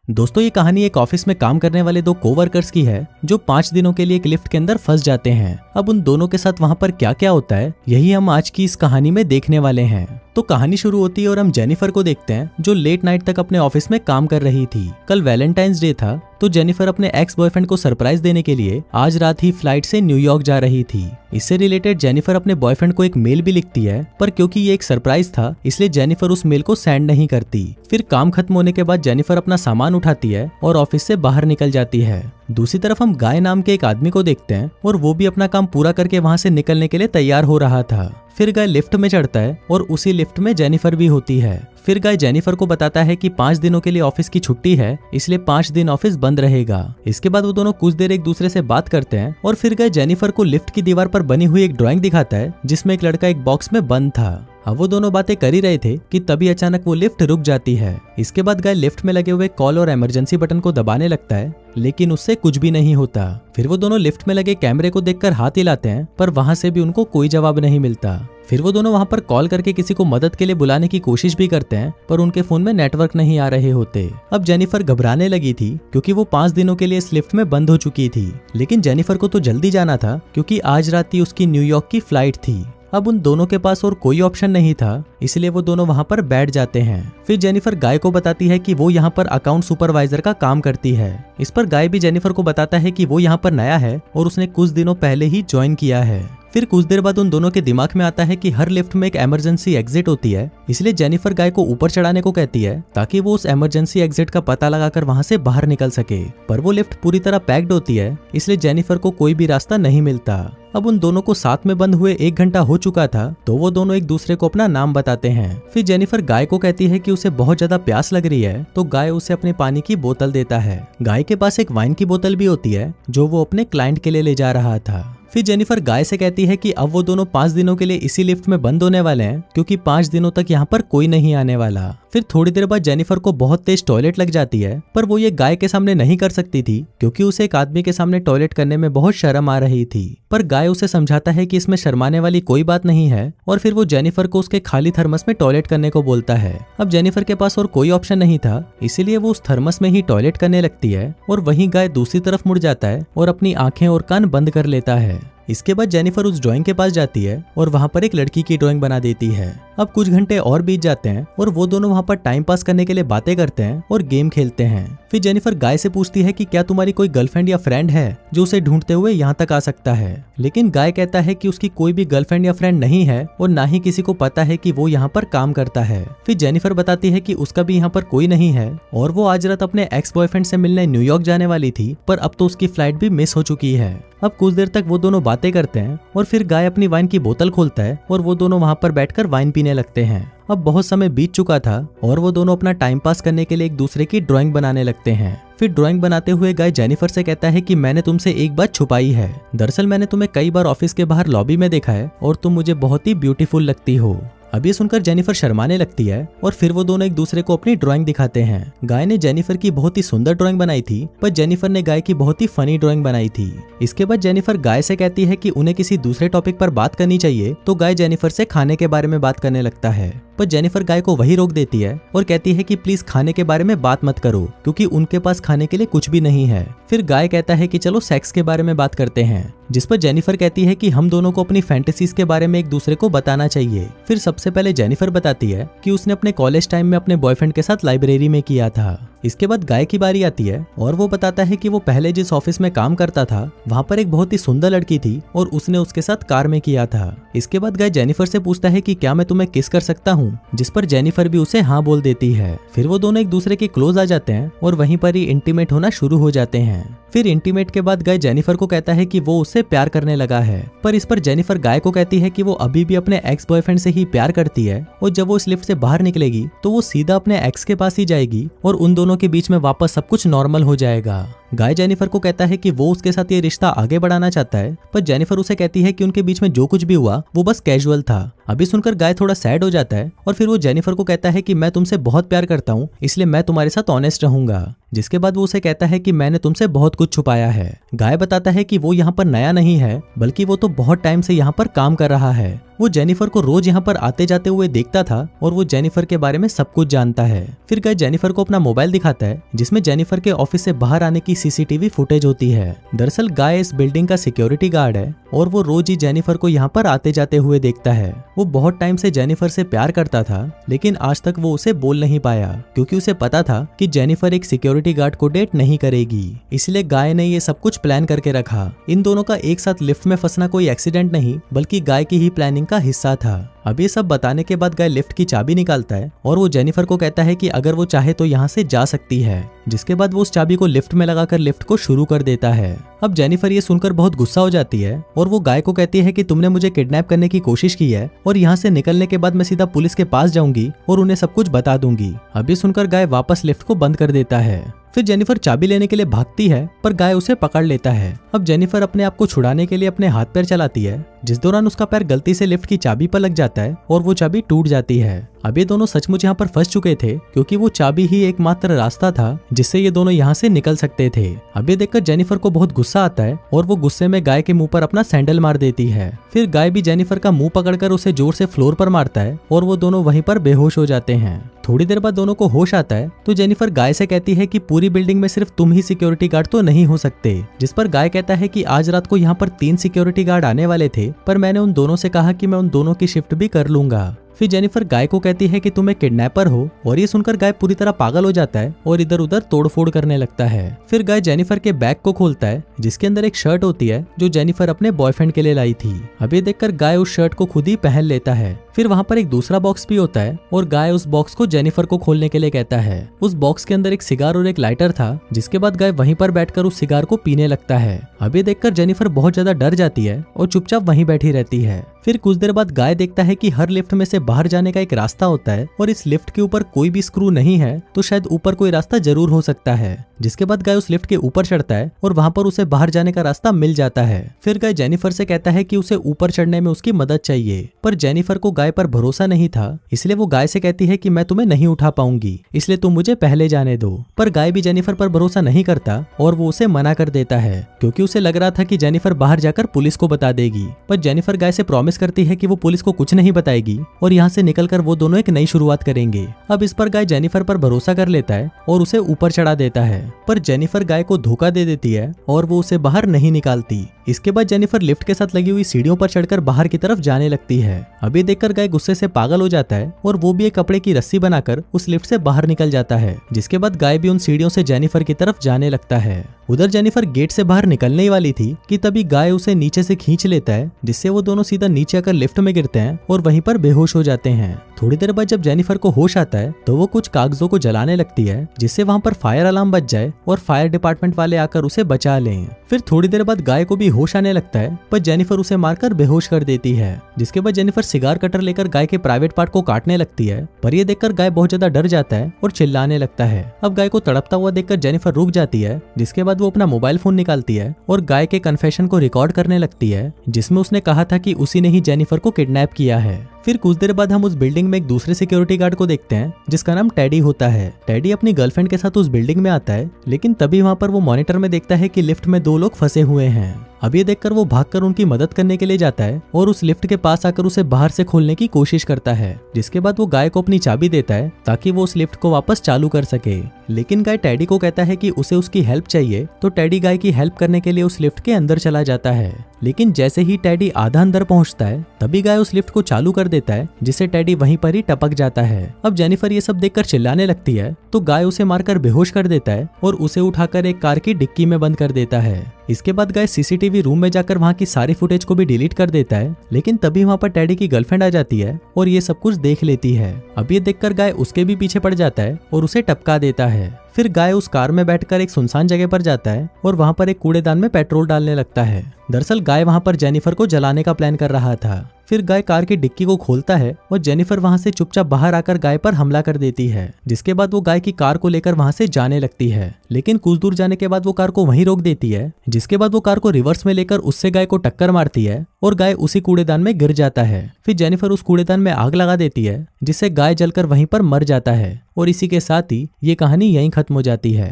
दोस्तों ये कहानी एक ऑफिस में काम करने वाले दो कोवर्कर्स की है जो 5 दिनों के लिए एक लिफ्ट के अंदर फंस जाते हैं। अब उन दोनों के साथ वहां पर क्या क्या होता है यही हम आज की इस कहानी में देखने वाले हैं। तो कहानी शुरू होती है और हम जेनिफर को देखते हैं जो लेट नाइट तक अपने ऑफिस में काम कर रही थी। कल वैलेंटाइंस डे था तो जेनिफर अपने एक्स बॉयफ्रेंड को सरप्राइज देने के लिए आज रात ही फ्लाइट से न्यूयॉर्क जा रही थी। इससे रिलेटेड जेनिफर अपने बॉयफ्रेंड को एक मेल भी लिखती है, पर क्योंकि ये एक सरप्राइज था इसलिए जेनिफर उस मेल को सेंड नहीं करती। फिर काम खत्म होने के बाद जेनिफर अपना सामान उठाती है और ऑफिस से बाहर निकल जाती है। दूसरी तरफ हम गाय नाम के एक आदमी को देखते हैं और वो भी अपना काम पूरा करके वहां से निकलने के लिए तैयार हो रहा था। फिर गाय लिफ्ट में चढ़ता है और उसी लिफ्ट में जेनिफर भी होती है। फिर गाय जेनिफर को बताता है कि 5 दिनों के लिए ऑफिस की छुट्टी है, इसलिए 5 दिन ऑफिस बंद रहेगा। इसके बाद वो दोनों कुछ देर एक दूसरे से बात करते हैं और फिर गाय जेनिफर को लिफ्ट की दीवार पर बनी हुई एक ड्राइंग दिखाता है जिसमें एक लड़का एक बॉक्स में बंद था। अब वो दोनों बातें कर ही रहे थे कि तभी अचानक वो लिफ्ट रुक जाती है। इसके बाद गाय लिफ्ट में लगे हुए कॉल और इमरजेंसी बटन को दबाने लगता है, लेकिन उससे कुछ भी नहीं होता। फिर वो दोनों लिफ्ट में लगे कैमरे को देखकर हाथ हिलाते हैं, पर वहां से भी उनको कोई जवाब नहीं मिलता। फिर वो दोनों वहां पर कॉल करके किसी को मदद के लिए बुलाने की कोशिश भी करते हैं, पर उनके फोन में नेटवर्क नहीं आ रहे होते। अब जेनिफर घबराने लगी थी क्योंकि वो 5 दिनों के लिए इस लिफ्ट में बंद हो चुकी थी, लेकिन जेनिफर को तो जल्दी जाना था क्योंकि आज रात ही उसकी न्यूयॉर्क की फ्लाइट थी। अब उन दोनों के पास और कोई ऑप्शन नहीं था, इसलिए वो दोनों वहां पर बैठ जाते हैं। फिर जेनिफर गाय को बताती है कि वो यहाँ पर अकाउंट सुपरवाइजर का काम करती है। इस पर गाय भी जेनिफर को बताता है कि वो यहाँ पर नया है और उसने कुछ दिनों पहले ही ज्वाइन किया है। फिर कुछ देर बाद उन दोनों के दिमाग में आता है कि हर लिफ्ट में एक इमरजेंसी एग्जिट होती है, इसलिए जेनिफर गाय को ऊपर चढ़ाने को कहती है ताकि वो उस इमरजेंसी एग्जिट का पता लगाकर वहां से बाहर निकल सके। पर वो लिफ्ट पूरी तरह पैक्ड होती है, इसलिए जेनिफर को कोई भी रास्ता नहीं मिलता। अब उन दोनों को साथ में बंद हुए 1 घंटा हो चुका था, तो वो दोनों एक दूसरे को अपना नाम बताते हैं। फिर जेनिफर गाय को कहती है कि उसे बहुत ज्यादा प्यास लग रही है, तो गाय उसे अपने पानी की बोतल देता है। गाय के पास एक वाइन की बोतल भी होती है जो वो अपने क्लाइंट के लिए ले जा रहा था। फिर जेनिफर गाय से कहती है कि अब वो दोनों 5 दिनों के लिए इसी लिफ्ट में बंद होने वाले हैं क्योंकि 5 दिनों तक यहाँ पर कोई नहीं आने वाला। फिर थोड़ी देर बाद जेनिफर को बहुत तेज टॉयलेट लग जाती है, पर वो ये गाय के सामने नहीं कर सकती थी क्योंकि उसे एक आदमी के सामने टॉयलेट करने में बहुत शर्म आ रही थी। पर गाय उसे समझाता है कि इसमें शर्माने वाली कोई बात नहीं है और फिर वो जेनिफर को उसके खाली थर्मस में टॉयलेट करने को बोलता है। अब जेनिफर के पास और कोई ऑप्शन नहीं था, इसीलिए वो उस थर्मस में ही टॉयलेट करने लगती है और वहीं गाय दूसरी तरफ मुड़ जाता है और अपनी आंखें और कान बंद कर लेता है। इसके बाद जेनिफर उस ड्राइंग के पास जाती है और वहां पर एक लड़की की ड्राइंग बना देती है। अब कुछ घंटे और बीत जाते हैं और वो दोनों वहां पर टाइम पास करने के लिए बातें करते हैं और गेम खेलते हैं। फिर जेनिफर गाय से पूछती है कि क्या तुम्हारी कोई गर्लफ्रेंड या फ्रेंड है जो उसे ढूंढते हुए यहाँ तक आ सकता है, लेकिन गाय कहता है कि उसकी कोई भी गर्लफ्रेंड या फ्रेंड नहीं है और ना ही किसी को पता है कि वो यहाँ पर काम करता है। फिर जेनिफर बताती है कि उसका भी यहाँ पर कोई नहीं है और वो आज रात अपने एक्स बॉयफ्रेंड से मिलने न्यूयॉर्क जाने वाली थी, पर अब तो उसकी फ्लाइट भी मिस हो चुकी है। अब कुछ देर तक वो दोनों बातें करते हैं और फिर गाय अपनी वाइन की बोतल खोलता है और वो दोनों वहां पर बैठकर वाइन पीने लगते हैं। अब बहुत समय बीत चुका था और वो दोनों अपना टाइम पास करने के लिए एक दूसरे की ड्राइंग बनाने लगते हैं। फिर ड्राइंग बनाते हुए गाय जेनिफर से कहता है कि मैंने तुमसे एक बात छुपाई है। दरअसल मैंने तुम्हें कई बार ऑफिस के बाहर लॉबी में देखा है और तुम मुझे बहुत ही ब्यूटीफुल लगती हो। अब ये सुनकर जेनिफर शर्माने लगती है और फिर वो दोनों एक दूसरे को अपनी ड्राइंग दिखाते हैं। गाय ने जेनिफर की बहुत ही सुंदर ड्राइंग बनाई थी, पर जेनिफर ने गाय की बहुत ही फनी ड्राइंग बनाई थी। इसके बाद जेनिफर गाय से कहती है कि उन्हें किसी दूसरे टॉपिक पर बात करनी चाहिए, तो गाय जेनिफर से खाने के बारे में बात करने लगता है, पर जेनिफर गाय को वही रोक देती है और कहती है कि प्लीज खाने के बारे में बात मत करो क्योंकि उनके पास खाने के लिए कुछ भी नहीं है। फिर गाय कहता है कि चलो सेक्स के बारे में बात करते हैं, जिस पर जेनिफर कहती है कि हम दोनों को अपनी फैंटेसीज के बारे में एक दूसरे को बताना चाहिए। फिर सबसे पहले जेनिफर बताती है कि उसने अपने कॉलेज टाइम में अपने बॉयफ्रेंड के साथ लाइब्रेरी में किया था। इसके बाद गाय की बारी आती है और वो बताता है कि वो पहले जिस ऑफिस में काम करता था वहाँ पर एक बहुत ही सुंदर लड़की थी और उसने उसके साथ कार में किया था। इसके बाद गाय जेनिफर से पूछता है कि क्या मैं तुम्हें किस कर सकता हूँ, जिस पर जेनिफर भी उसे हाँ बोल देती है। फिर वो दोनों एक दूसरे के क्लोज आ जाते हैं और वहीं पर ही इंटीमेट होना शुरू हो जाते हैं। फिर इंटीमेट के बाद गाय जेनिफर को कहता है कि वो उससे प्यार करने लगा है, पर इस पर जेनिफर गाय को कहती है कि वो अभी भी अपने एक्स बॉयफ्रेंड से ही प्यार करती है और जब वो इस लिफ्ट से बाहर निकलेगी तो वो सीधा अपने एक्स के पास ही जाएगी और उन दोनों के बीच में वापस सब कुछ नॉर्मल हो जाएगा। गाय जेनिफर को कहता है कि वो उसके साथ ये रिश्ता आगे बढ़ाना चाहता है, पर जेनिफर उसे कहती है कि उनके बीच में जो कुछ भी हुआ वो बस कैजुअल था। अभी सुनकर गाय थोड़ा सैड हो जाता है और फिर वो जेनिफर को कहता है कि मैं तुमसे बहुत प्यार करता हूँ, इसलिए मैं तुम्हारे साथ ऑनेस्ट रहूंगा। जिसके बाद वो उसे कहता है कि मैंने तुमसे बहुत कुछ छुपाया है। गाय बताता है कि वो यहाँ पर नया नहीं है, बल्कि वो तो बहुत टाइम से यहाँ पर काम कर रहा है। वो जेनिफर को रोज यहाँ पर आते जाते हुए देखता था और वो जेनिफर के बारे में सब कुछ जानता है। फिर गाय जेनिफर को अपना मोबाइल दिखाता है जिसमें जेनिफर के ऑफिस से बाहर आने की सीसीटीवी फुटेज होती है। दरअसल गाय इस बिल्डिंग का सिक्योरिटी गार्ड है और वो रोज ही जेनिफर को यहाँ पर आते जाते हुए देखता है। वो बहुत टाइम से जेनिफर से प्यार करता था, लेकिन आज तक वो उसे बोल नहीं पाया क्योंकि उसे पता था कि जेनिफर एक सिक्योरिटी गार्ड को डेट नहीं करेगी। इसलिए गाय ने ये सब कुछ प्लान करके रखा। इन दोनों का एक साथ लिफ्ट में फंसना कोई एक्सीडेंट नहीं, बल्कि गाय की ही प्लानिंग का हिस्सा था। अब ये सब बताने के बाद गाय लिफ्ट की चाबी निकालता है और वो जेनिफर को कहता है कि अगर वो चाहे तो यहाँ से जा सकती है। जिसके बाद वो उस चाबी को लिफ्ट में लगाकर लिफ्ट को शुरू कर देता है। अब जेनिफर ये सुनकर बहुत गुस्सा हो जाती है और वो गाय को कहती है कि तुमने मुझे किडनैप करने की कोशिश की है और यहाँ से निकलने के बाद मैं सीधा पुलिस के पास जाऊंगी और उन्हें सब कुछ बता दूंगी। अब ये सुनकर गाय वापस लिफ्ट को बंद कर देता है। फिर जेनिफर चाबी लेने के लिए भागती है, पर गाय उसे पकड़ लेता है। अब जेनिफर अपने आप को छुड़ाने के लिए अपने हाथ पैर चलाती है, जिस दौरान उसका पैर गलती से लिफ्ट की चाबी पर लग जाता है और वो चाबी टूट जाती है। अब ये दोनों सचमुच यहाँ पर फंस चुके थे क्योंकि वो चाबी ही एकमात्र रास्ता था जिससे ये दोनों यहाँ से निकल सकते थे। अब ये देखकर जेनिफर को बहुत गुस्सा आता है और वो गुस्से में गाय के मुंह पर अपना सैंडल मार देती है। फिर गाय भी जेनिफर का मुंह पकड़कर उसे जोर से फ्लोर पर मारता है और वो दोनों वहीं पर बेहोश हो जाते हैं। थोड़ी देर बाद दोनों को होश आता है तो जेनिफर गाय से कहती है कि पूरी बिल्डिंग में सिर्फ तुम ही सिक्योरिटी गार्ड तो नहीं हो सकते। जिस पर गाय कहता है कि आज रात को यहाँ पर 3 सिक्योरिटी गार्ड आने वाले थे, पर मैंने उन दोनों से कहा कि मैं उन दोनों की शिफ्ट भी कर लूंगा। फिर जेनिफर गाय को कहती है कि तुम एक किडनैपर हो और ये सुनकर गाय पूरी तरह पागल हो जाता है और इधर उधर तोड़फोड़ करने लगता है। फिर गाय जेनिफर के बैग को खोलता है जिसके अंदर एक शर्ट होती है जो जेनिफर अपने बॉयफ्रेंड के लिए लाई थी। अब ये देखकर गाय उस शर्ट को खुद ही पहन लेता है। फिर वहाँ पर एक दूसरा बॉक्स भी होता है और गाय उस बॉक्स को जेनिफर को खोलने के लिए कहता है। उस बॉक्स के अंदर एक सिगार और एक लाइटर था, जिसके बाद गाय वहीं पर बैठकर उस सिगार को पीने लगता है। अब ये देखकर जेनिफर बहुत ज्यादा डर जाती है और चुपचाप वहीं बैठी रहती है। फिर कुछ देर बाद गाय देखता है कि हर लिफ्ट में से बाहर जाने का एक रास्ता होता है और इस लिफ्ट के ऊपर कोई भी स्क्रू नहीं है, तो शायद ऊपर कोई रास्ता जरूर हो सकता है। जिसके बाद गाय उस लिफ्ट के ऊपर चढ़ता है और वहां पर उसे बाहर जाने का रास्ता मिल जाता है। फिर गाय जेनिफर से कहता है कि उसे ऊपर चढ़ने में उसकी मदद चाहिए, पर जेनिफर को गाय पर भरोसा नहीं था, इसलिए वो गाय से कहती है कि मैं तुम्हें नहीं उठा पाऊंगी, इसलिए तुम मुझे पहले जाने दो। पर गाय भी जेनिफर पर भरोसा नहीं करता और वो उसे मना कर देता है क्योंकि उसे लग रहा था कि जेनिफर बाहर जाकर पुलिस को बता देगी। पर जेनिफर गाय से प्रॉमिस करती है कि वो पुलिस को कुछ नहीं बताएगी और यहाँ से निकलकर वो दोनों एक नई शुरुआत करेंगे। अब इस पर गाय जेनिफर पर भरोसा कर लेता है और उसे ऊपर चढ़ा देता है, पर जेनिफर गाय को धोखा दे देती है और वो उसे बाहर नहीं निकालती। इसके बाद जेनिफर लिफ्ट के साथ लगी हुई सीढ़ियों पर चढ़कर बाहर की तरफ जाने लगती है। अभी देखकर गाय गुस्से से पागल हो जाता है और वो भी एक कपड़े की रस्सी बनाकर उस लिफ्ट से बाहर निकल जाता है। जिसके बाद गाय भी उन सीढ़ियों से जेनिफर की तरफ जाने लगता है। उधर जेनिफर गेट से बाहर निकलने ही वाली थी कि तभी गाय उसे नीचे से खींच लेता है, जिससे वो दोनों सीधा नीचे आकर लिफ्ट में गिरते हैं और वहीं पर बेहोश हो जाते हैं। थोड़ी देर बाद जब जेनिफर को होश आता है तो वो कुछ कागजों को जलाने लगती है, जिससे वहां पर फायर अलार्म बज जाए और फायर डिपार्टमेंट वाले आकर उसे बचा लें। फिर थोड़ी देर बाद गाय को भी होश आने लगता है, पर जेनिफर उसे मारकर बेहोश कर देती है। जिसके बाद जेनिफर सिगार कटर लेकर गाय के प्राइवेट पार्ट को काटने लगती है, पर ये देखकर गाय बहुत ज्यादा डर जाता है और चिल्लाने लगता है। अब गाय को तड़पता हुआ देखकर जेनिफर रुक जाती है, जिसके बाद वो अपना मोबाइल फोन निकालती है और गाय के कन्फेशन को रिकॉर्ड करने लगती है, जिसमें उसने कहा था कि उसी ने ही जेनिफर को किडनैप किया है। फिर कुछ देर बाद हम उस बिल्डिंग में एक दूसरे सिक्योरिटी गार्ड को देखते हैं जिसका नाम टेडी होता है। टेडी अपनी गर्लफ्रेंड के साथ उस बिल्डिंग में आता है, लेकिन तभी वहां पर वो मॉनिटर में देखता है कि लिफ्ट में 2 लोग फंसे हुए हैं। अब ये देखकर वो भागकर उनकी मदद करने के लिए जाता है और उस लिफ्ट के पास आकर उसे बाहर से खोलने की कोशिश करता है। जिसके बाद वो गाय को अपनी चाबी देता है ताकि वो उस लिफ्ट को वापस चालू कर सके। लेकिन गाय टेडी को कहता है कि उसे उसकी हेल्प चाहिए, तो टेडी गाय की हेल्प करने के लिए उस लिफ्ट के अंदर चला जाता है। लेकिन जैसे ही टेडी आधा अंदर पहुंचता है तभी गाय उस लिफ्ट को चालू कर देता है, जिससे टेडी वहीं पर ही टपक जाता है। अब जेनिफर ये सब देखकर चिल्लाने लगती है, तो गाय उसे मारकर बेहोश कर देता है और उसे उठाकर एक कार की डिक्की में बंद कर देता है। इसके बाद गाय सीसीटीवी रूम में जाकर वहां की सारी फुटेज को भी डिलीट कर देता है, लेकिन तभी वहां पर टेडी की गर्लफ्रेंड आ जाती है और ये सब कुछ देख लेती है। अब ये देखकर गाय उसके भी पीछे पड़ जाता है और उसे टपका देता है। फिर गाय उस कार में बैठकर एक सुनसान जगह पर जाता है और वहां पर एक कूड़ेदान में पेट्रोल डालने लगता है। दरअसल गाय वहां पर जेनिफर को जलाने का प्लान कर रहा था। फिर गाय कार की डिक्की को खोलता है और जेनिफर वहां से चुपचाप बाहर आकर गाय पर हमला कर देती है, जिसके बाद वो गाय की कार को लेकर वहां से जाने लगती है। लेकिन कुछ दूर जाने के बाद वो कार को वहीं रोक देती है, जिसके बाद वो कार को रिवर्स में लेकर उससे गाय को टक्कर मारती है और गाय उसी कूड़ेदान में गिर जाता है। फिर जेनिफर उस कूड़ेदान में आग लगा देती है, जिससे गाय जलकर वहीं पर मर जाता है। और इसी के साथ ही ये कहानी यहीं खत्म हो जाती है।